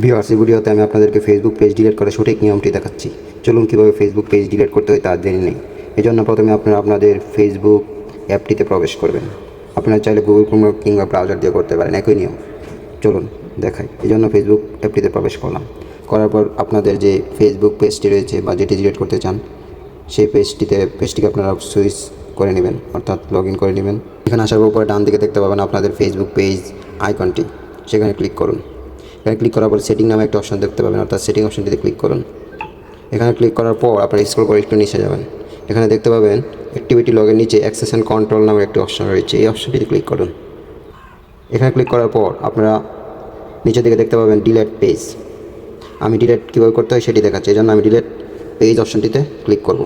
Viewers, এই ভিডিওতে আমি আপনাদেরকে ফেসবুক পেজ ডিলিট করার সঠিক নিয়মটি দেখাচ্ছি। চলুন কীভাবে ফেসবুক পেজ ডিলিট করতে হয় তার দেরি নেই। এজন্য প্রথমে আপনারা আপনাদের ফেসবুক অ্যাপটিতে প্রবেশ করবেন। আপনারা চাইলে গুগল ক্রোম কিংবা ব্রাউজার দিয়ে করতে পারেন, একই নিয়ম। চলুন দেখাই। এই জন্য ফেসবুক অ্যাপটিতে প্রবেশ করলাম। করার পর আপনাদের যে ফেসবুক পেজটি রয়েছে বা যেটি ডিলিট করতে চান সেই পেজটিকে আপনারা সুইচ করে নেবেন, অর্থাৎ লগ ইন করে নেবেন। এখানে আসার পর ডান দিকে দেখতে পাবেন আপনাদের ফেসবুক পেজ আইকনটি, সেখানে ক্লিক করুন। এখানে ক্লিক করার পর সেটিং নামে একটা অপশন দেখতে পাবেন, অর্থাৎ সেটিং অপশনটিতে ক্লিক করুন। এখানে ক্লিক করার পর আপনারা স্ক্রল করে একটু নিচে যাবেন। এখানে দেখতে পাবেন অ্যাক্টিভিটি লগের নিচে অ্যাক্সেস অ্যান্ড কন্ট্রোল নামের একটি অপশন রয়েছে, এই অপশনটিতে ক্লিক করুন। এখানে ক্লিক করার পর আপনারা নিচের দিকে দেখতে পাবেন ডিলেট পেজ। আমি ডিলেট কীভাবে করতে হয় সেটি দেখাচ্ছি, এই জন্য আমি ডিলেট পেজ অপশনটিতে ক্লিক করব।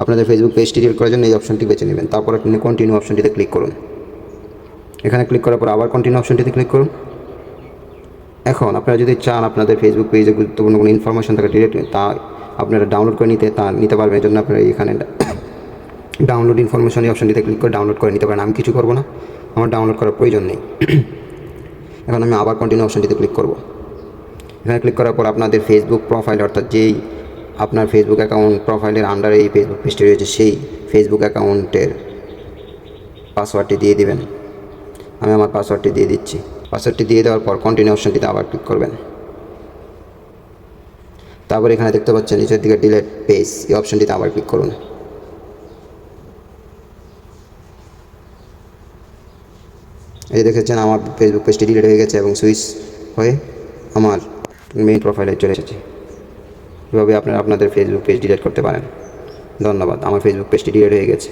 আপনাদের ফেসবুক পেজটি ডিলিট করার জন্য এই অপশনটি বেছে নেবেন। তারপর আপনি কন্টিনিউ অপশনটিতে ক্লিক করুন। এখানে ক্লিক করার পর আবার কন্টিনিউ অপশনটিতে ক্লিক করুন। এখন আপনারা যদি চান আপনাদের ফেসবুক পেজে গুরুত্বপূর্ণ কোনো ইনফরমেশন থাকে ডিলিট তা আপনারা ডাউনলোড করে নিতে পারবেন। এর জন্য আপনারা এখানে ডাউনলোড ইনফরমেশন এই অপশনটিতে ক্লিক করে ডাউনলোড করে নিতে পারেন। আমি কিছু করব না, আমার ডাউনলোড করার প্রয়োজন নেই। এখন আমি আবার কন্টিনিউ অপশনটিতে ক্লিক করব। এখানে ক্লিক করার পর আপনাদের ফেসবুক প্রোফাইল, অর্থাৎ যেই আপনার ফেসবুক অ্যাকাউন্ট প্রোফাইলের আন্ডারে এই ফেসবুক পেজটি রয়েছে সেই ফেসবুক অ্যাকাউন্টের পাসওয়ার্ডটি দিয়ে দিবেন। আমি আমার পাসওয়ার্ডটি দিয়ে দিচ্ছি। পাসওয়ার্ডটি দিয়ে দেওয়ার পর কন্টিনিউ অপশনটিতে আবার ক্লিক করবেন। তারপর এখানে দেখতে পাচ্ছেন নিচের দিকে ডিলিট পেজ, এই অপশনটিতে আবার ক্লিক করুন। এই দেখেছেন আমার ফেসবুক পেজটি ডিলিট হয়ে গেছে এবং সুইচ হয়ে আমার মেইন প্রোফাইলে চলে এসেছে। এভাবে আপনারা আপনাদের ফেসবুক পেজ ডিলিট করতে পারেন। ধন্যবাদ। আমার ফেসবুক পেজটি ডিলিট হয়ে গেছে।